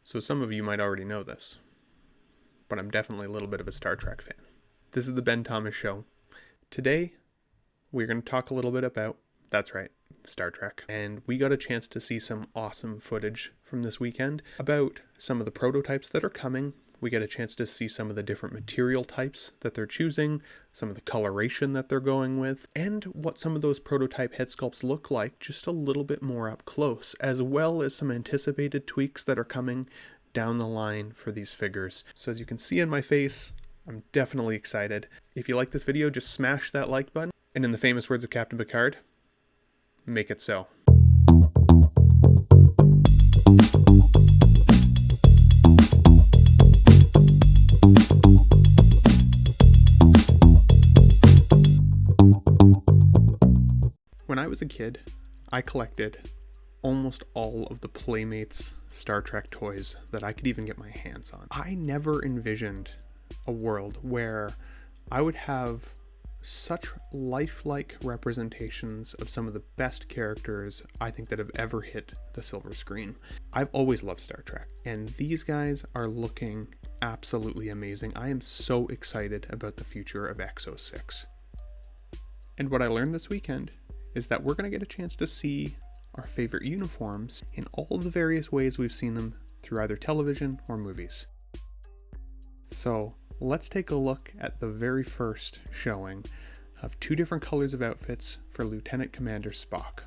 So some of you might already know this, but I'm definitely a little bit of a Star Trek fan. This is the Ben Thomas Show. Today, we're going to talk a little bit about, that's right, Star Trek. And we got a chance to see some awesome footage from this weekend about some of the prototypes that are coming. We get a chance to see some of the different material types that they're choosing, some of the coloration that they're going with, and what some of those prototype head sculpts look like just a little bit more up close, as well as some anticipated tweaks that are coming down the line for these figures. So as you can see in my face, I'm definitely excited. If you like this video, just smash that like button, and in the famous words of Captain Picard, make it so. When I was a kid, I collected almost all of the Playmates Star Trek toys that I could even get my hands on. I never envisioned a world where I would have such lifelike representations of some of the best characters I think that have ever hit the silver screen. I've always loved Star Trek, and these guys are looking absolutely amazing. I am so excited about the future of EXO-6. And what I learned this weekend is that we're going to get a chance to see our favorite uniforms in all the various ways we've seen them through either television or movies. So let's take a look at the very first showing of two different colors of outfits for Lieutenant Commander Spock.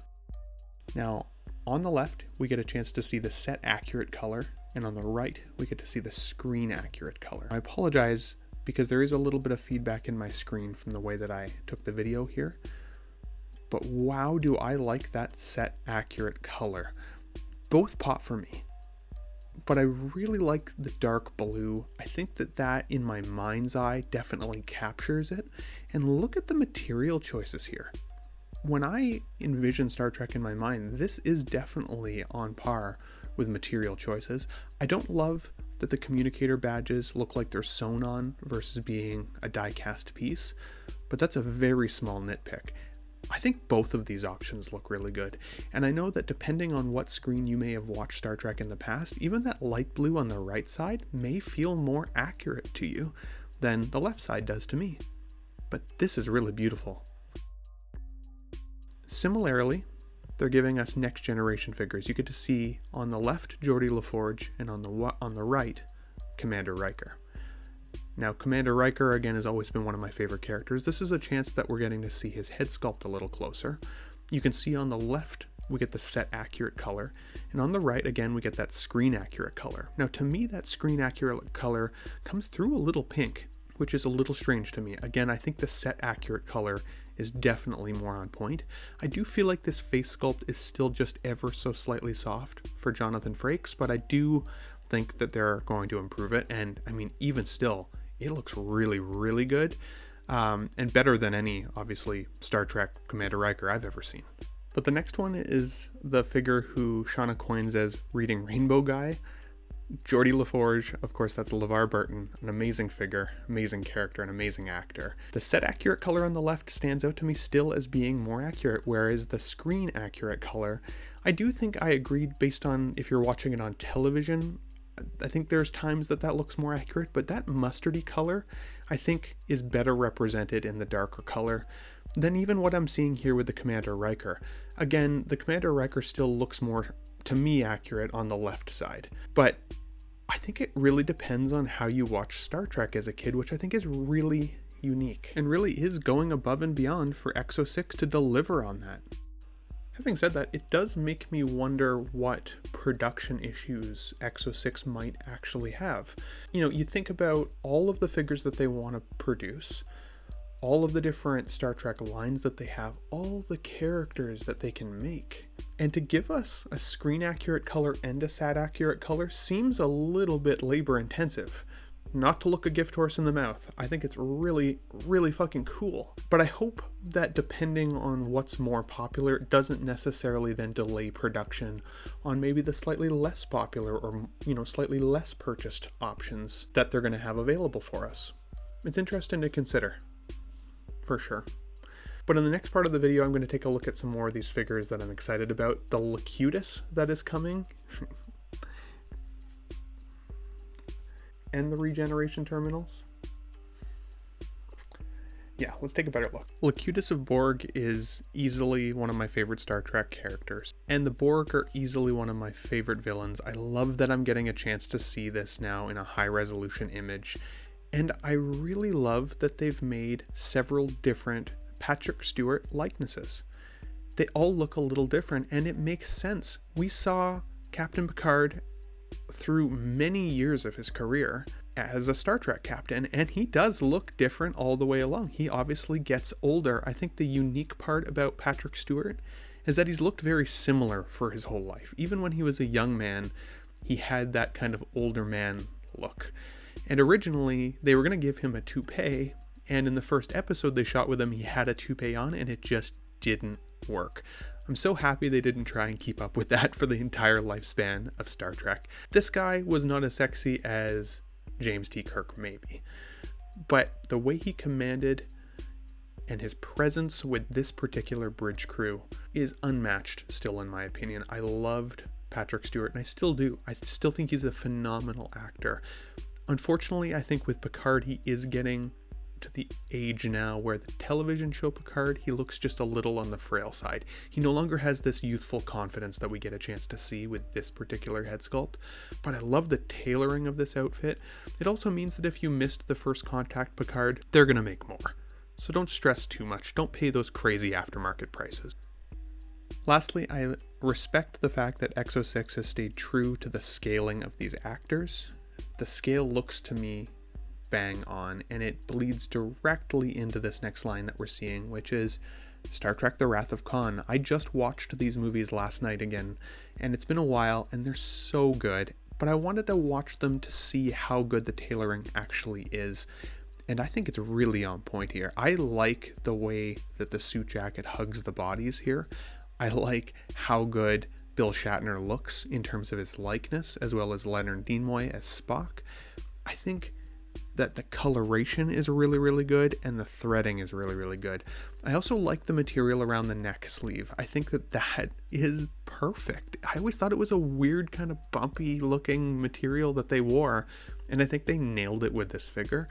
Now, on the left, we get a chance to see the set accurate color, and on the right, we get to see the screen accurate color. I apologize because there is a little bit of feedback in my screen from the way that I took the video here. But wow, do I like that set accurate color. Both pop for me. But I really like the dark blue. I think that in my mind's eye definitely captures it. And look at the material choices here. When I envision Star Trek in my mind, this is definitely on par with material choices. I don't love that the communicator badges look like they're sewn on versus being a die-cast piece, but that's a very small nitpick. I think both of these options look really good, and I know that depending on what screen you may have watched Star Trek in the past, even that light blue on the right side may feel more accurate to you than the left side does to me. But this is really beautiful. Similarly, they're giving us next generation figures. You get to see on the left Geordi LaForge, and on the right Commander Riker. Now, Commander Riker, again, has always been one of my favorite characters. This is a chance that we're getting to see his head sculpt a little closer. You can see on the left, we get the set accurate color. And on the right, again, we get that screen accurate color. Now, to me, that screen accurate color comes through a little pink, which is a little strange to me. Again, I think the set accurate color is definitely more on point. I do feel like this face sculpt is still just ever so slightly soft for Jonathan Frakes, but I do think that they're going to improve it. And I mean, even still, it looks really, really good, and better than any, obviously, Star Trek Commander Riker I've ever seen. But the next one is the figure who Shauna coins as Reading Rainbow Guy. Geordi LaForge, of course, that's LeVar Burton, an amazing figure, amazing character, an amazing actor. The set accurate color on the left stands out to me still as being more accurate, whereas the screen accurate color, I do think I agreed based on if you're watching it on television. I think there's times that looks more accurate, but that mustardy color, I think, is better represented in the darker color than even what I'm seeing here with the Commander Riker. Again, the Commander Riker still looks more, to me, accurate on the left side. But I think it really depends on how you watch Star Trek as a kid, which I think is really unique and really is going above and beyond for EXO-6 to deliver on that. Having said that, it does make me wonder what production issues EXO-6 might actually have. You know, you think about all of the figures that they want to produce, all of the different Star Trek lines that they have, all the characters that they can make. And to give us a screen accurate color and a sat accurate color seems a little bit labor intensive. Not to look a gift horse in the mouth. I think it's really, really fucking cool. But I hope that depending on what's more popular, it doesn't necessarily then delay production on maybe the slightly less popular or, slightly less purchased options that they're going to have available for us. It's interesting to consider, for sure. But in the next part of the video, I'm going to take a look at some more of these figures that I'm excited about. The Locutus that is coming. and the regeneration terminals. Yeah, let's take a better look. Locutus of Borg is easily one of my favorite Star Trek characters, and the Borg are easily one of my favorite villains. I love that I'm getting a chance to see this now in a high resolution image, and I really love that they've made several different Patrick Stewart likenesses. They all look a little different, and it makes sense. We saw Captain Picard through many years of his career as a Star Trek captain, and he does look different all the way along. He obviously gets older. I think the unique part about Patrick Stewart is that he's looked very similar for his whole life. Even when he was a young man, he had that kind of older man look. And originally, they were going to give him a toupee, and in the first episode they shot with him, he had a toupee on, and it just didn't work. I'm so happy they didn't try and keep up with that for the entire lifespan of Star Trek. This guy was not as sexy as James T. Kirk, maybe, but the way he commanded and his presence with this particular bridge crew is unmatched still, in my opinion. I loved Patrick Stewart, and I still do. I still think he's a phenomenal actor. Unfortunately, I think with Picard, he is getting to the age now where the television show Picard, he looks just a little on the frail side. He no longer has this youthful confidence that we get a chance to see with this particular head sculpt, but I love the tailoring of this outfit. It also means that if you missed the First Contact Picard, they're gonna make more. So don't stress too much. Don't pay those crazy aftermarket prices. Lastly, I respect the fact that EXO-6 has stayed true to the scaling of these actors. The scale looks to me bang on, and it bleeds directly into this next line that we're seeing, which is Star Trek The Wrath of Khan. I just watched these movies last night again, and it's been a while, and they're so good, but I wanted to watch them to see how good the tailoring actually is, and I think it's really on point here. I like the way that the suit jacket hugs the bodies here. I like how good Bill Shatner looks in terms of his likeness, as well as Leonard Nimoy as Spock. I think that the coloration is really, really good, and the threading is really, really good. I also like the material around the neck sleeve. I think that that is perfect. I always thought it was a weird kind of bumpy looking material that they wore, and I think they nailed it with this figure.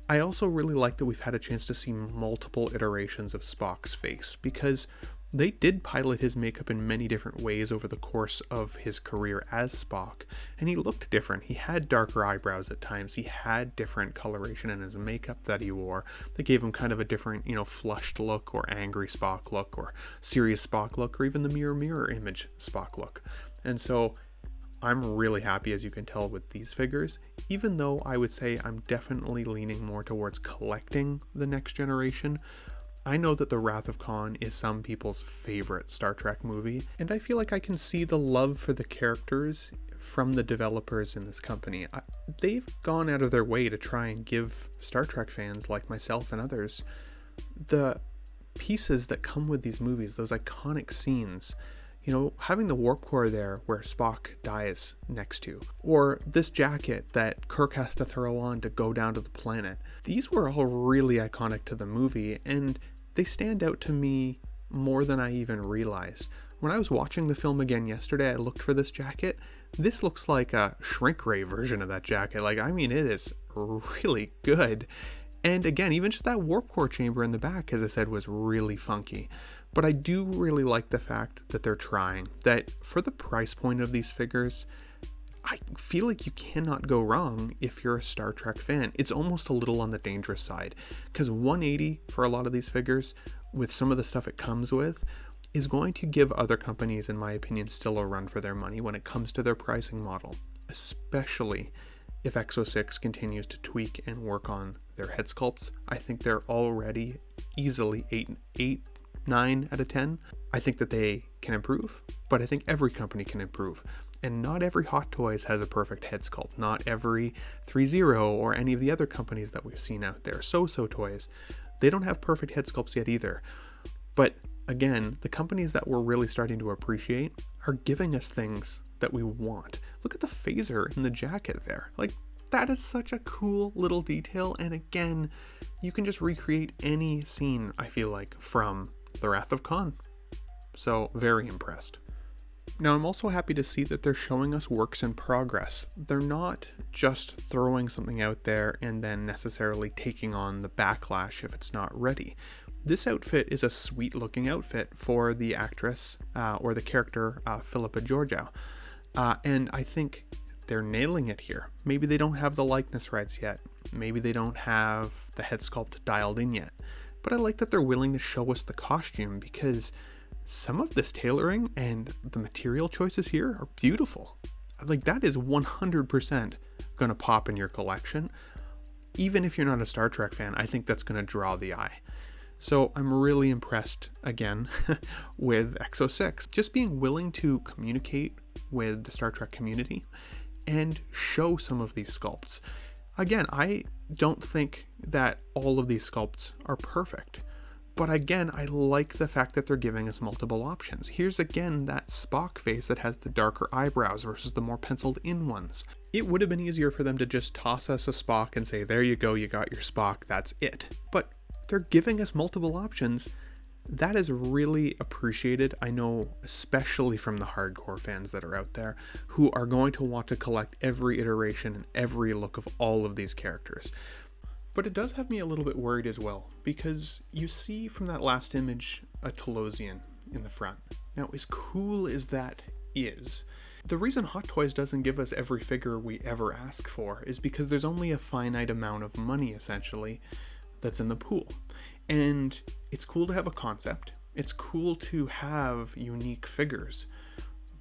I also really like that we've had a chance to see multiple iterations of Spock's face, because they did pilot his makeup in many different ways over the course of his career as Spock, and he looked different. He had darker eyebrows at times. He had different coloration in his makeup that he wore that gave him kind of a different, flushed look, or angry Spock look, or serious Spock look, or even the mirror image Spock look. And so I'm really happy, as you can tell, with these figures, even though I would say I'm definitely leaning more towards collecting the next generation. I know that The Wrath of Khan is some people's favorite Star Trek movie, and I feel like I can see the love for the characters from the developers in this company. They've gone out of their way to try and give Star Trek fans like myself and others the pieces that come with these movies, those iconic scenes. Having the warp core there where Spock dies next to, or this jacket that Kirk has to throw on to go down to the planet. These were all really iconic to the movie, and they stand out to me more than I even realized. When I was watching the film again yesterday, I looked for this jacket. This looks like a shrink ray version of that jacket. It is really good. And again, even just that warp core chamber in the back, as I said, was really funky. But I do really like the fact that they're trying, that for the price point of these figures, I feel like you cannot go wrong if you're a Star Trek fan. It's almost a little on the dangerous side, because $180 for a lot of these figures, with some of the stuff it comes with, is going to give other companies, in my opinion, still a run for their money when it comes to their pricing model, especially if EXO-6 continues to tweak and work on their head sculpts. I think they're already easily 9 out of 10. I think that they can improve, but I think every company can improve. And not every Hot Toys has a perfect head sculpt. Not every 3-0 or any of the other companies that we've seen out there. So Toys, they don't have perfect head sculpts yet either. But again, the companies that we're really starting to appreciate are giving us things that we want. Look at the phaser in the jacket there. That is such a cool little detail. And again, you can just recreate any scene, I feel like, from The Wrath of Khan. So very impressed. Now, I'm also happy to see that they're showing us works in progress. They're not just throwing something out there and then necessarily taking on the backlash if it's not ready. This outfit is a sweet looking outfit for the actress or the character Philippa Georgiou. And I think they're nailing it here. Maybe they don't have the likeness rights yet. Maybe they don't have the head sculpt dialed in yet. But I like that they're willing to show us the costume, because some of this tailoring and the material choices here are beautiful. Like, that is 100% going to pop in your collection. Even if you're not a Star Trek fan, I think that's going to draw the eye. So I'm really impressed, again, with EXO-6. Just being willing to communicate with the Star Trek community and show some of these sculpts. Again, I don't think that all of these sculpts are perfect. But again, I like the fact that they're giving us multiple options. Here's again that Spock face that has the darker eyebrows versus the more penciled in ones. It would have been easier for them to just toss us a Spock and say, there you go, you got your Spock, that's it. But they're giving us multiple options. That is really appreciated. I know, especially from the hardcore fans that are out there, who are going to want to collect every iteration and every look of all of these characters. But it does have me a little bit worried as well, because you see from that last image a Talosian in the front. Now, as cool as that is, the reason Hot Toys doesn't give us every figure we ever ask for is because there's only a finite amount of money, essentially, that's in the pool. And it's cool to have a concept, it's cool to have unique figures,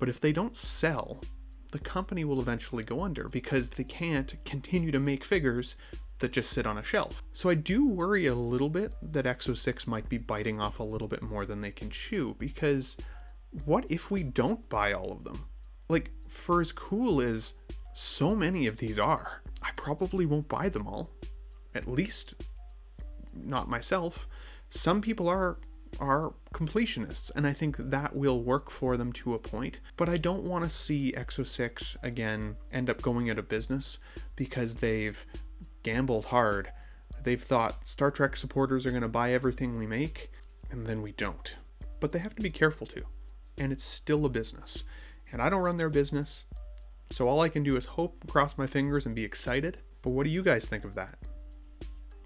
but if they don't sell, the company will eventually go under, because they can't continue to make figures that just sit on a shelf. So I do worry a little bit that EXO-6 might be biting off a little bit more than they can chew, because what if we don't buy all of them? Like, for as cool as so many of these are, I probably won't buy them all. At least not myself. Some people are completionists, and I think that will work for them to a point, but I don't want to see EXO-6 again end up going out of business because they've gambled hard. They've thought Star Trek supporters are going to buy everything we make, and then we don't. But they have to be careful too, and it's still a business, and I don't run their business, so all I can do is hope, cross my fingers, and be excited. But what do you guys think of that?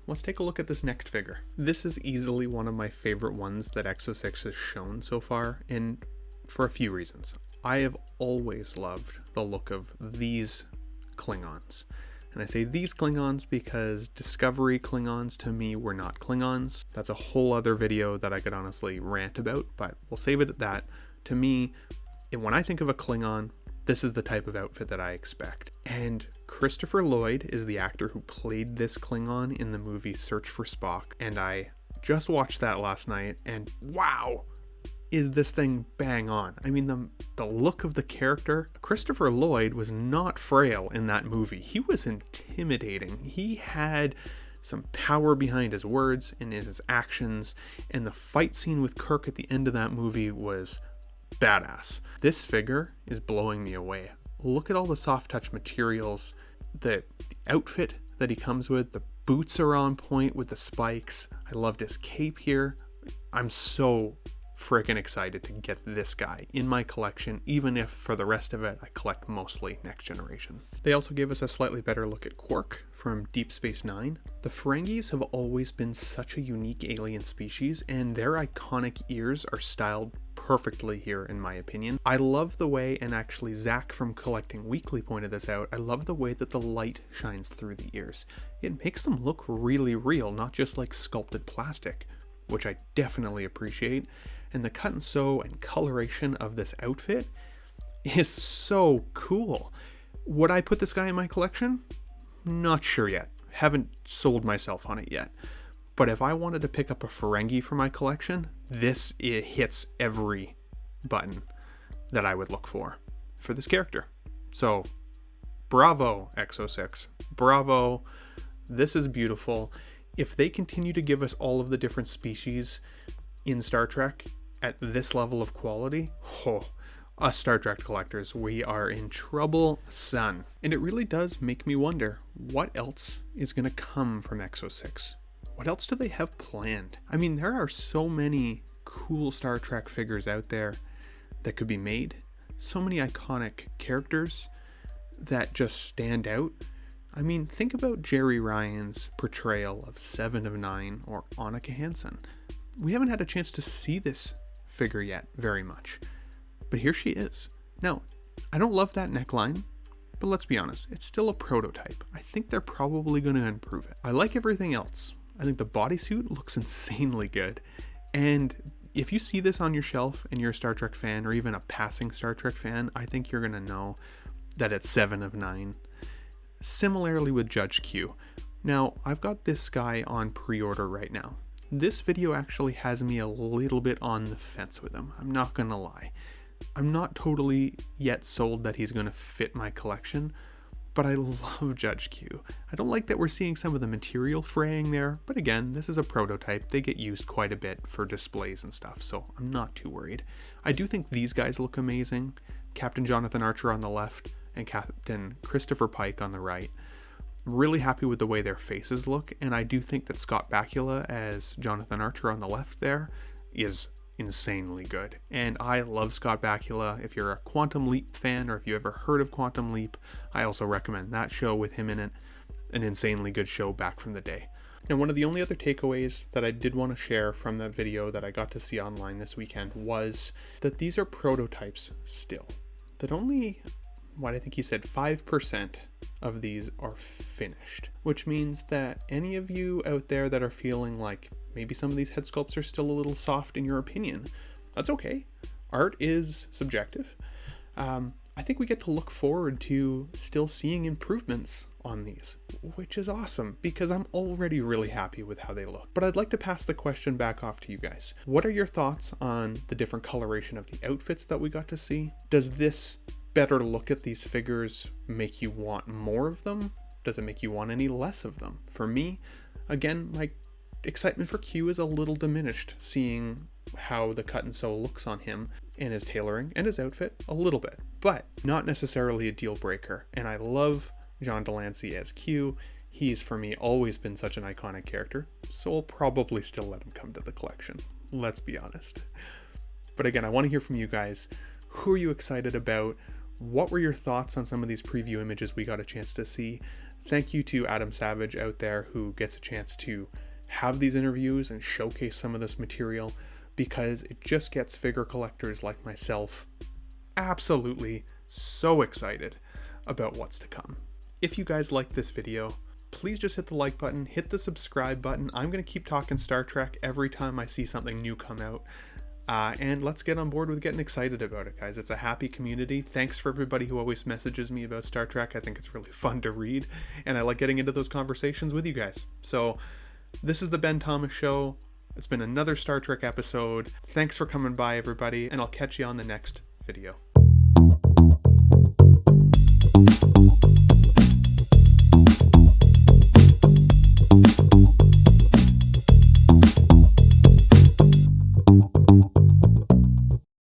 Let's take a look at this next figure. This is easily one of my favorite ones that EXO-6 has shown so far, and for a few reasons. I have always loved the look of these Klingons. And I say these Klingons because Discovery Klingons to me were not Klingons. That's a whole other video that I could honestly rant about, but we'll save it at that. To me, when I think of a Klingon, this is the type of outfit that I expect. And Christopher Lloyd is the actor who played this Klingon in the movie Search for Spock, and I just watched that last night, and wow, is this thing bang on. I mean, the look of the character, Christopher Lloyd was not frail in that movie. He was intimidating. He had some power behind his words and his actions, and the fight scene with Kirk at the end of that movie was badass. This figure is blowing me away. Look at all the soft touch materials, the outfit that he comes with, the boots are on point with the spikes. I loved his cape here. I'm so freaking excited to get this guy in my collection, even if for the rest of it I collect mostly Next Generation. They also gave us a slightly better look at Quark from Deep Space Nine. The Ferengis have always been such a unique alien species, and their iconic ears are styled perfectly here, in my opinion. I love the way, and actually Zach from Collecting Weekly pointed this out, I love the way that the light shines through the ears. It makes them look really real, not just like sculpted plastic, which I definitely appreciate. And the cut and sew and coloration of this outfit is so cool. Would I put this guy in my collection? Not sure yet. Haven't sold myself on it yet. But if I wanted to pick up a Ferengi for my collection, it hits every button that I would look for this character. So, bravo, EXO-6. Bravo. This is beautiful. If they continue to give us all of the different species in Star Trek at this level of quality, us Star Trek collectors, we are in trouble, son. And it really does make me wonder, what else is going to come from EXO-6? What else do they have planned? I mean, there are so many cool Star Trek figures out there that could be made, so many iconic characters that just stand out. I mean, think about Jerry Ryan's portrayal of 7 of 9 or Annika Hansen. We haven't had a chance to see this figure yet very much, but here she is. Now, I don't love that neckline, but let's be honest, it's still a prototype. I think they're probably going to improve it. I like everything else. I think the bodysuit looks insanely good, and if you see this on your shelf and you're a Star Trek fan, or even a passing Star Trek fan, I think you're going to know that it's 7 of 9. Similarly with Judge Q. Now, I've got this guy on pre-order right now. This video actually has me a little bit on the fence with him, I'm not gonna lie. I'm not totally yet sold that he's gonna fit my collection, but I love Judge Q. I don't like that we're seeing some of the material fraying there, but again, this is a prototype. They get used quite a bit for displays and stuff, so I'm not too worried. I do think these guys look amazing. Captain Jonathan Archer on the left, and Captain Christopher Pike on the right. I'm really happy with the way their faces look, and I do think that Scott Bakula as Jonathan Archer on the left there is insanely good. And I love Scott Bakula. If you're a Quantum Leap fan, or if you ever heard of Quantum Leap, I also recommend that show with him in it. An insanely good show back from the day. Now, one of the only other takeaways that I did want to share from that video that I got to see online this weekend was that these are prototypes still. That only, what I think he said, 5% of these are finished, which means that any of you out there that are feeling like maybe some of these head sculpts are still a little soft in your opinion, that's okay. Art is subjective. I think we get to look forward to still seeing improvements on these, which is awesome because I'm already really happy with how they look. But I'd like to pass the question back off to you guys. What are your thoughts on the different coloration of the outfits that we got to see? Does this better look at these figures make you want more of them? Does it make you want any less of them? For me, again, my excitement for Q is a little diminished seeing how the cut and sew looks on him and his tailoring and his outfit a little bit, but not necessarily a deal breaker. And I love John Delancey as Q. He's, for me, always been such an iconic character, so I'll probably still let him come to the collection. Let's be honest. But again, I want to hear from you guys. Who are you excited about? What were your thoughts on some of these preview images we got a chance to see? Thank you to Adam Savage out there who gets a chance to have these interviews and showcase some of this material, because it just gets figure collectors like myself absolutely so excited about what's to come. If you guys like this video, please just hit the like button, hit the subscribe button. I'm going to keep talking Star Trek every time I see something new come out. And let's get on board with getting excited about it, guys. It's a happy community. Thanks for everybody who always messages me about Star Trek. I think it's really fun to read, and I like getting into those conversations with you guys. So this is the Ben Thomas Show. It's been another Star Trek episode. Thanks for coming by, everybody, and I'll catch you on the next video.